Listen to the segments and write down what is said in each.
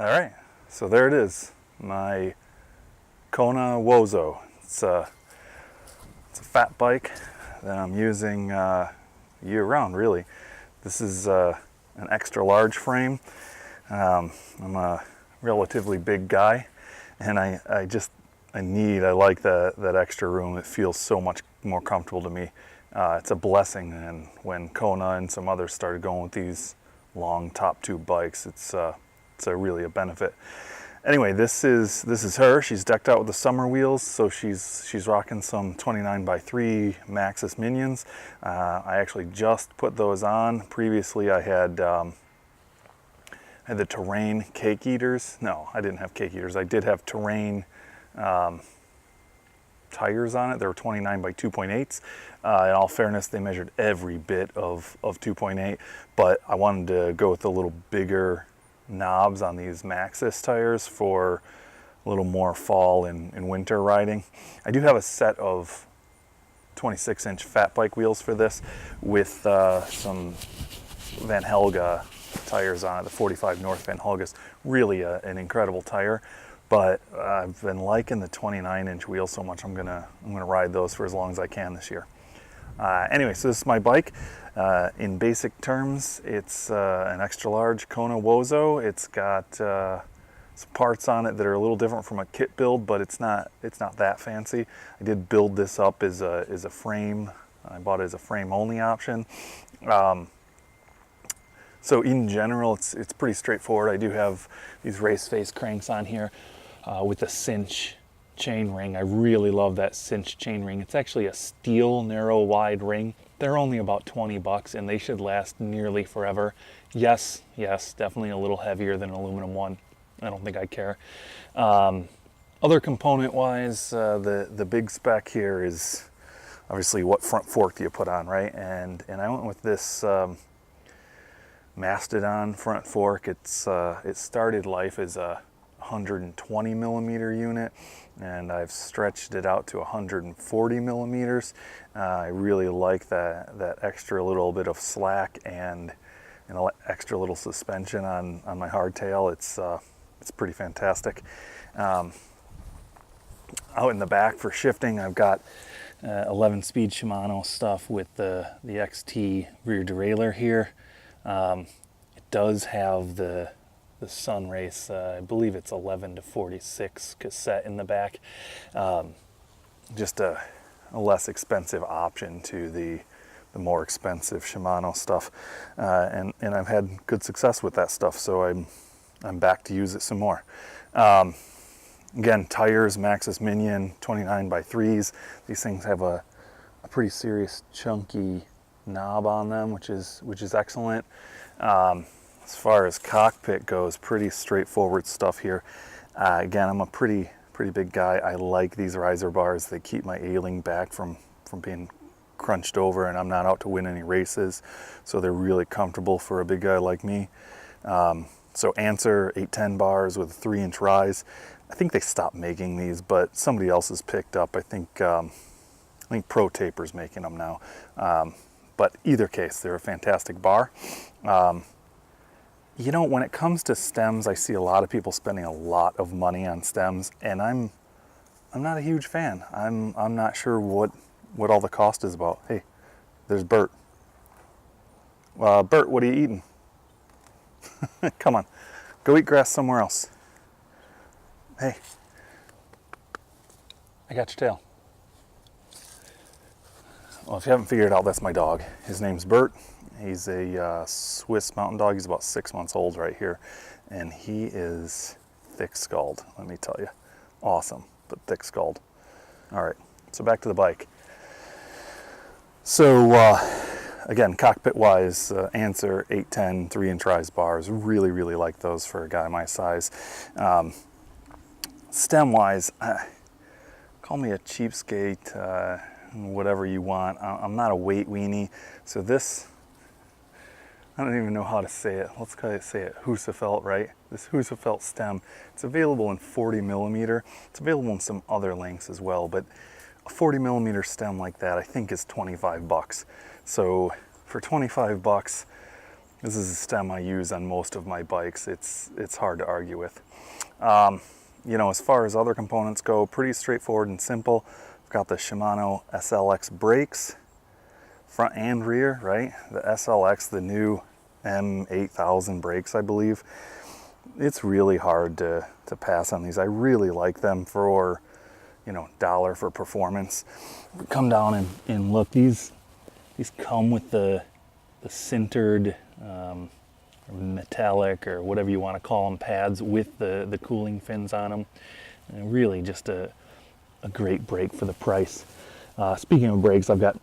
All right, so there it is, my Kona Wozo. It's a fat bike that I'm using year round, really. This is an extra large frame. I'm a relatively big guy, and I like that extra room. It feels so much more comfortable to me. It's a blessing, and when Kona and some others started going with these long top tube bikes, it's really a benefit. Anyway, this is her. She's decked out with the summer wheels, so she's rocking some 29x3 Maxxis Minions. I actually just put those on. Previously, I had the Terrain Cake Eaters. No, I didn't have Cake Eaters. I did have Terrain tires on it. They were 29x2.8s. In all fairness, they measured every bit of 2.8, but I wanted to go with a little bigger knobs on these Maxxis tires for a little more fall and winter riding. I do have a set of 26-inch fat bike wheels for this with some Van Helga tires on it, the 45 North Van Helgas. Really an incredible tire, but I've been liking the 29-inch wheels so much I'm gonna ride those for as long as I can this year. Anyway, so this is my bike. In basic terms, it's an extra large Kona Wozo. It's got some parts on it that are a little different from a kit build, but it's not that fancy. I did build this up as a frame. I bought it as a frame only option. So in general, it's pretty straightforward. I do have these race face cranks on here with a cinch chain ring. I really love that cinch chain ring. It's actually a steel narrow wide ring. They're only about 20 bucks and they should last nearly forever. Yes, definitely a little heavier than an aluminum one. I don't think I care. Other component wise, the big spec here is obviously what front fork do you put on, right? And I went with this Mastodon front fork. It started life as a 120 millimeter unit, and I've stretched it out to 140 millimeters. I really like that extra little bit of slack and an extra little suspension on my hardtail. It's pretty fantastic. Out in the back for shifting, I've got 11-speed Shimano stuff with the XT rear derailleur here. It does have the Sun Race, I believe it's 11 to 46 cassette in the back. Just a less expensive option to the more expensive Shimano stuff. And I've had good success with that stuff, so I'm back to use it some more. Again, tires, Maxxis Minion 29x3s. These things have a pretty serious chunky knob on them, which is excellent. As far as cockpit goes, pretty straightforward stuff here. Again, I'm a pretty big guy. I like these riser bars. They keep my ailing back from being crunched over, and I'm not out to win any races, so they're really comfortable for a big guy like me. So Answer 810 bars with a 3-inch rise. I think they stopped making these, but somebody else has picked up. I think Pro Taper's making them now. But either case, they're a fantastic bar. You know, when it comes to stems, I see a lot of people spending a lot of money on stems, and I'm not a huge fan. I'm not sure what all the cost is about. Hey, there's Bert. Bert, what are you eating? Come on, go eat grass somewhere else. Hey, I got your tail. Well, if you haven't figured it out, that's my dog. His name's Bert. He's a Swiss mountain dog. He's about 6 months old right here, and he is thick-skulled, let me tell you. Awesome, but thick-skulled. All right, so back to the bike. So again, cockpit-wise, Answer 810 3-inch rise bars. Really like those for a guy my size. Stem-wise, call me a cheapskate, whatever you want. I'm not a weight weenie, so this, I don't even know how to say it. Let's say it Husafelt, right? This Husafelt stem, it's available in 40 millimeter. It's available in some other lengths as well, but a 40 millimeter stem like that I think is 25 bucks. So for 25 bucks, This is a stem I use on most of my bikes. It's hard to argue with. You know, as far as other components go, pretty straightforward and simple. I've got the Shimano Slx Brakes, front and rear, right? The SLX, the new M8000 brakes, I believe. It's really hard to pass on these. I really like them for, you know, dollar for performance. Come down and look, these come with the sintered metallic, or whatever you want to call them, pads with the cooling fins on them. And really just a great brake for the price. Speaking of brakes, I've got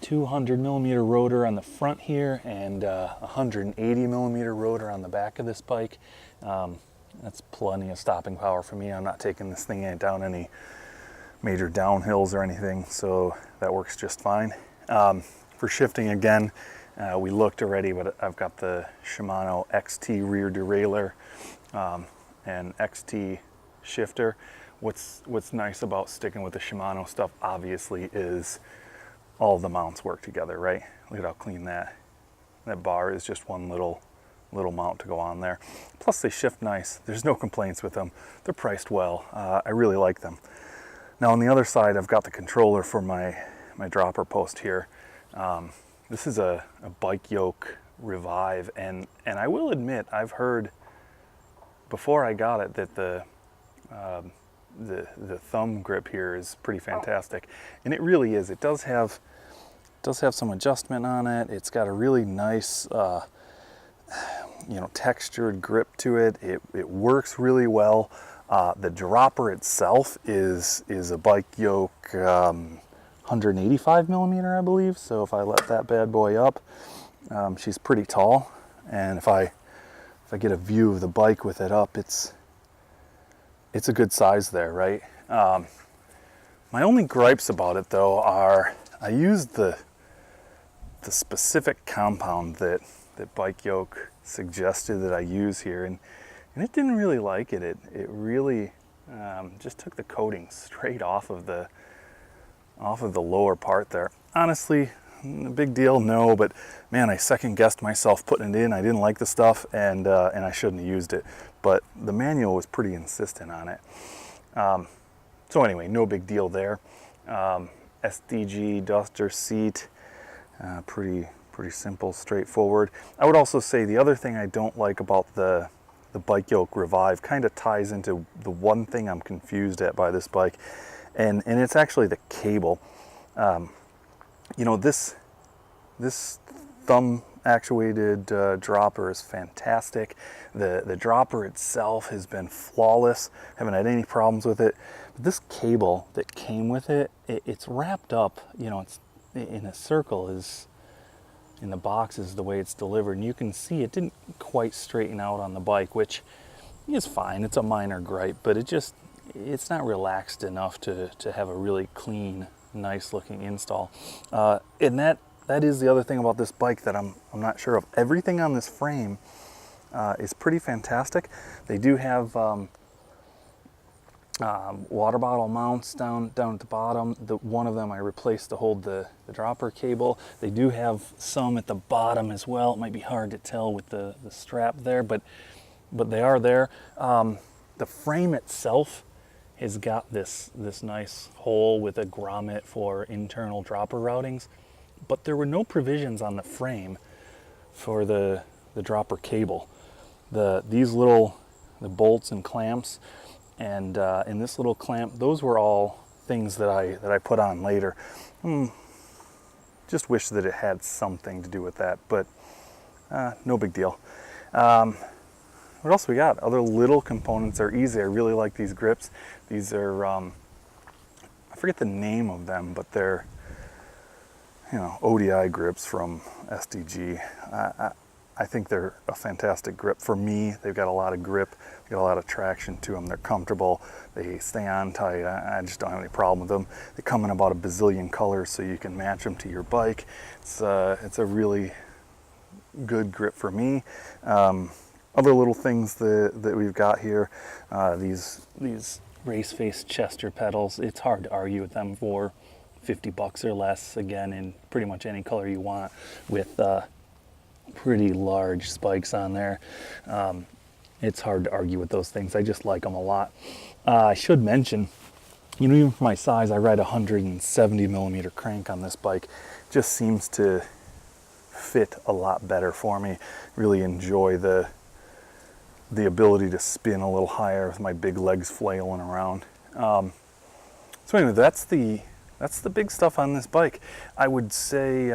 200 millimeter rotor on the front here and 180 millimeter rotor on the back of this bike. That's plenty of stopping power for me. I'm not taking this thing down any major downhills or anything, so that works just fine. For shifting, again, we looked already, but I've got the Shimano XT rear derailleur and XT shifter. What's nice about sticking with the Shimano stuff, obviously, is all of the mounts work together, right? Look at how clean that bar is, just one little mount to go on there. Plus they shift nice. There's no complaints with them. They're priced well. I really like them. Now on the other side, I've got the controller for my dropper post here. This is a bike yoke Revive, and I will admit, I've heard before I got it that the thumb grip here is pretty fantastic, and it really is. It does have some adjustment on it. It's got a really nice you know, textured grip to it. It works really well. The dropper itself is a bike yoke 185 millimeter, I believe. So if I let that bad boy up, she's pretty tall, and if I get a view of the bike with it up, it's a good size there, right? My only gripes about it though are I used the specific compound that Bike Yoke suggested that I use here, and it didn't really like it. It really just took the coating straight off of the lower part there. Honestly, a big deal, no, but man, I second guessed myself putting it in. I didn't like the stuff, and I shouldn't have used it, but the manual was pretty insistent on it. So anyway, no big deal there. SDG duster seat, pretty simple, straightforward. I would also say the other thing I don't like about the Bike Yoke Revive kind of ties into the one thing I'm confused at by this bike, and it's actually the cable. You know, this thumb actuated dropper is fantastic. The dropper itself has been flawless. Haven't had any problems with it. But this cable that came with it, it's wrapped up, you know, it's in a circle, is in the box is the way it's delivered, and you can see it didn't quite straighten out on the bike, which is fine. It's a minor gripe, but it's not relaxed enough to have a really clean, nice looking install. And that is the other thing about this bike that I'm not sure of. Everything on this frame is pretty fantastic. They do have water bottle mounts down at the bottom. One of them I replaced to hold the dropper cable. They do have some at the bottom as well. It might be hard to tell with the strap there, but they are there. The frame itself has got this nice hole with a grommet for internal dropper routings, but there were no provisions on the frame for the dropper cable. These little bolts and clamps, and in this little clamp, those were all things that I put on later. Just wish that it had something to do with that, but no big deal. What else we got? Other little components are easy. I really like these grips. These are I forget the name of them, but they're, you know, Odi Grips from SDG. I think they're a fantastic grip. For me, they've got a lot of grip, they've got a lot of traction to them, they're comfortable, they stay on tight. I just don't have any problem with them. They come in about a bazillion colors, so you can match them to your bike. It's a really good grip for me. Other little things that we've got here, these race face Chester pedals. It's hard to argue with them for 50 bucks or less, again, in pretty much any color you want, with pretty large spikes on there. It's hard to argue with those things. I just like them a lot. I should mention, you know, even for my size, I ride a 170 millimeter crank on this bike. Just seems to fit a lot better for me. Really enjoy the ability to spin a little higher with my big legs flailing around. So anyway, that's the big stuff on this bike. I would say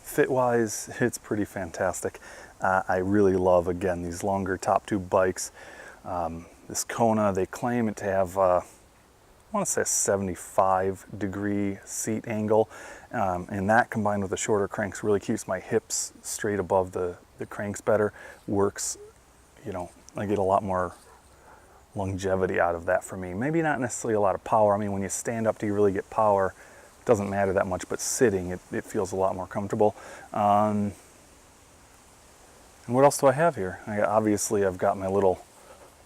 fit-wise, it's pretty fantastic. I really love, again, these longer top tube bikes. This Kona, they claim it to have, I want to say a 75-degree seat angle. And that combined with the shorter cranks really keeps my hips straight above the cranks better. Works, you know, I get a lot more longevity out of that for me. Maybe not necessarily a lot of power. I mean, when you stand up, do you really get power? It doesn't matter that much, but sitting, it feels a lot more comfortable. And what else do I have here? Obviously, I've got my little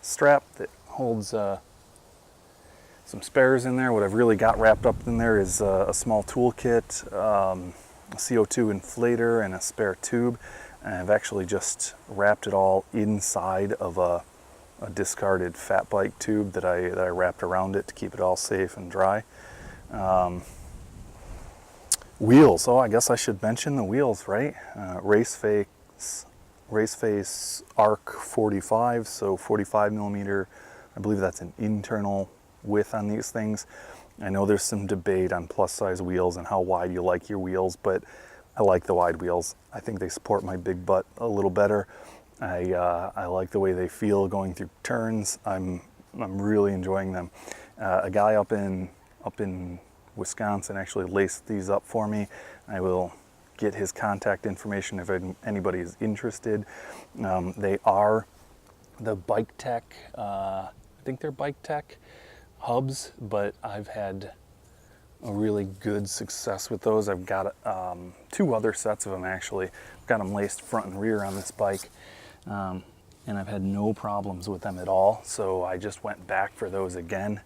strap that holds some spares in there. What I've really got wrapped up in there is a small toolkit, a CO2 inflator, and a spare tube. And I've actually just wrapped it all inside of a discarded fat bike tube that I wrapped around it to keep it all safe and dry. Wheels. Oh, I guess I should mention the wheels, right? Race Face Arc 45, so 45 millimeter. I believe that's an internal width on these things. I know there's some debate on plus size wheels and how wide you like your wheels, but I like the wide wheels. I think they support my big butt a little better. I like the way they feel going through turns. I'm really enjoying them. A guy up in Wisconsin actually laced these up for me. I will get his contact information if anybody is interested. They are the Bike Tech, I think they're Bike Tech hubs, but I've had a really good success with those. I've got 2 other sets of them actually. I've got them laced front and rear on this bike, and I've had no problems with them at all. So I just went back for those again.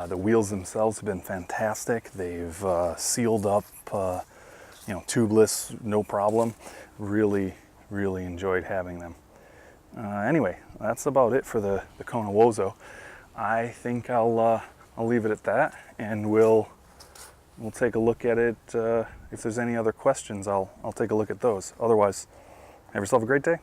The wheels themselves have been fantastic. They've sealed up, you know, tubeless, no problem. Really, really enjoyed having them. Anyway, that's about it for the Kona Wozo. I think I'll leave it at that, and we'll take a look at it. If there's any other questions, I'll take a look at those. Otherwise, have yourself a great day.